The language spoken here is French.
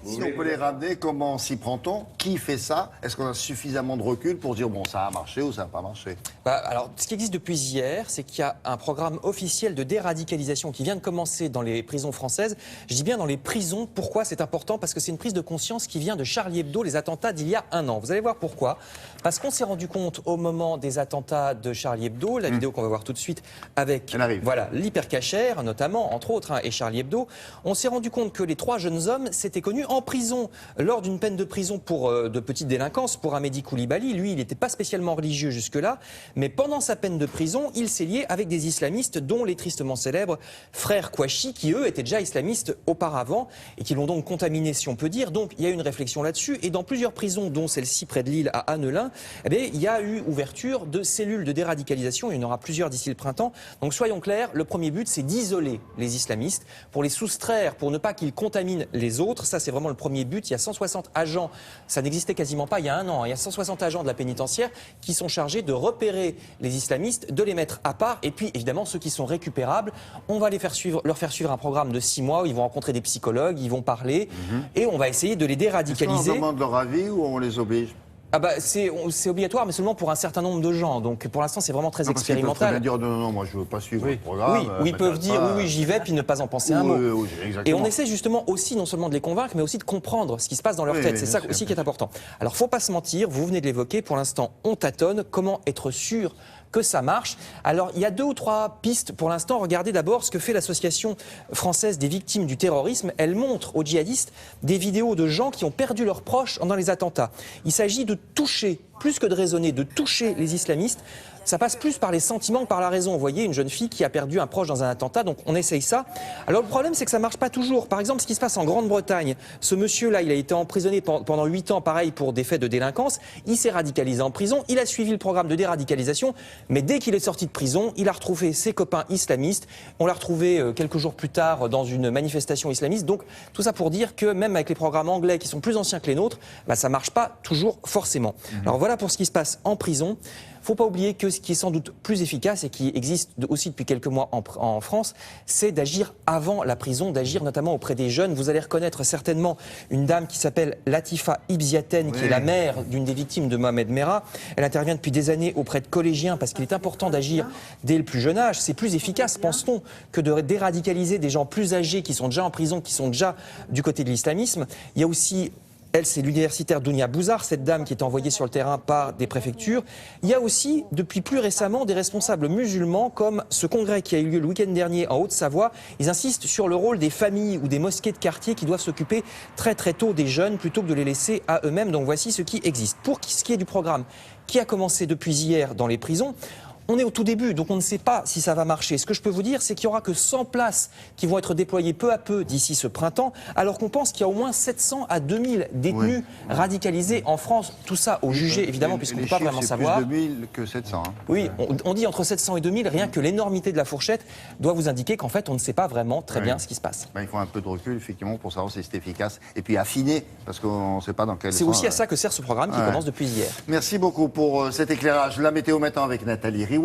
Si on peut les ramener, comment s'y prend-on? Qui fait ça? Est-ce qu'on a suffisamment de recul pour dire, bon, ça a marché ou ça n'a pas marché? Alors, ce qui existe depuis hier, c'est qu'il y a un programme officiel de déradicalisation qui vient de commencer dans les prisons françaises. Je dis bien dans les prisons. Pourquoi c'est important? Parce que c'est une prise de conscience qui vient de Charlie Hebdo, les attentats d'il y a un an. Vous allez voir pourquoi. Parce qu'on s'est rendu compte au moment des attentats de Charlie Hebdo, la vidéo qu'on va voir tout de suite avec l'hypercachère, notamment, entre autres, et Charlie Hebdo, on s'est rendu compte que les 3 jeunes hommes s'étaient connus en prison, lors d'une peine de prison pour de petite délinquance, pour Amédi Koulibaly. Lui, il n'était pas spécialement religieux jusque-là, mais pendant sa peine de prison, il s'est lié avec des islamistes, dont les tristement célèbres frères Kouachi, qui eux étaient déjà islamistes auparavant, et qui l'ont donc contaminé, si on peut dire. Donc il y a eu une réflexion là-dessus, et dans plusieurs prisons, dont celle-ci près de Lille, à Annelin, il y a eu ouverture de cellules de déradicalisation. Il y en aura plusieurs d'ici le printemps. Donc soyons clairs, le premier but, c'est d'isoler les islamistes, pour les soustraire, pour ne pas qu'ils contaminent les autres. Ça, c'est vraiment le premier but. Il y a 160 agents, ça n'existait quasiment pas il y a un an, il y a 160 agents de la pénitentiaire qui sont chargés de repérer les islamistes, de les mettre à part, et puis évidemment ceux qui sont récupérables, on va leur faire suivre un programme de 6 mois où ils vont rencontrer des psychologues, ils vont parler, et on va essayer de les déradicaliser. Est-ce qu'on demande leur avis ou on les oblige? C'est obligatoire, mais seulement pour un certain nombre de gens. Donc pour l'instant, c'est vraiment très expérimental. Ils peuvent bien dire non, moi je veux pas suivre le programme. Oui, ils peuvent dire oui, j'y vais, puis ne pas en penser un mot. Oui, et on essaie justement aussi non seulement de les convaincre, mais aussi de comprendre ce qui se passe dans leur tête. C'est ça aussi qui est important. Alors faut pas se mentir, vous venez de l'évoquer, pour l'instant on tâtonne. Comment être sûr que ça marche? Alors il y a 2 ou 3 pistes pour l'instant. Regardez d'abord ce que fait l'association française des victimes du terrorisme. Elle montre aux djihadistes des vidéos de gens qui ont perdu leurs proches pendant les attentats. Il s'agit de toucher, plus que de raisonner, de toucher les islamistes. Ça passe plus par les sentiments que par la raison. Vous voyez, une jeune fille qui a perdu un proche dans un attentat, donc on essaye ça. Alors le problème, c'est que ça ne marche pas toujours. Par exemple, ce qui se passe en Grande-Bretagne, ce monsieur-là, il a été emprisonné pendant 8 ans, pareil, pour des faits de délinquance. Il s'est radicalisé en prison, il a suivi le programme de déradicalisation, mais dès qu'il est sorti de prison, il a retrouvé ses copains islamistes. On l'a retrouvé quelques jours plus tard dans une manifestation islamiste. Donc tout ça pour dire que même avec les programmes anglais qui sont plus anciens que les nôtres, ça ne marche pas toujours forcément. Alors voilà pour ce qui se passe en prison. Il ne faut pas oublier que ce qui est sans doute plus efficace et qui existe aussi depuis quelques mois en France, c'est d'agir avant la prison, d'agir notamment auprès des jeunes. Vous allez reconnaître certainement une dame qui s'appelle Latifa Ibziaten, qui est la mère d'une des victimes de Mohamed Merah. Elle intervient depuis des années auprès de collégiens parce qu'il est important d'agir dès le plus jeune âge. C'est plus efficace, pense-t-on, que de déradicaliser des gens plus âgés qui sont déjà en prison, qui sont déjà du côté de l'islamisme. Il y a aussi... Elle, c'est l'universitaire Dounia Bouzar, cette dame qui est envoyée sur le terrain par des préfectures. Il y a aussi, depuis plus récemment, des responsables musulmans, comme ce congrès qui a eu lieu le week-end dernier en Haute-Savoie. Ils insistent sur le rôle des familles ou des mosquées de quartier qui doivent s'occuper très très tôt des jeunes plutôt que de les laisser à eux-mêmes. Donc voici ce qui existe. Pour ce qui est du programme qui a commencé depuis hier dans les prisons, on est au tout début, donc on ne sait pas si ça va marcher. Ce que je peux vous dire, c'est qu'il n'y aura que 100 places qui vont être déployées peu à peu d'ici ce printemps, alors qu'on pense qu'il y a au moins 700 à 2000 détenus radicalisés en France. Tout ça au jugé, évidemment, puisqu'on ne peut pas vraiment savoir. C'est plus 2000 que 700. Oui, on dit entre 700 et 2000, rien que l'énormité de la fourchette doit vous indiquer qu'en fait, on ne sait pas vraiment très bien ce qui se passe. Il faut un peu de recul, effectivement, pour savoir si c'est efficace. Et puis affiner, parce qu'on ne sait pas dans quel sens. C'est aussi à ça que sert ce programme qui commence depuis hier. Merci beaucoup pour cet éclairage. La météo maintenant avec Nathalie Rieu.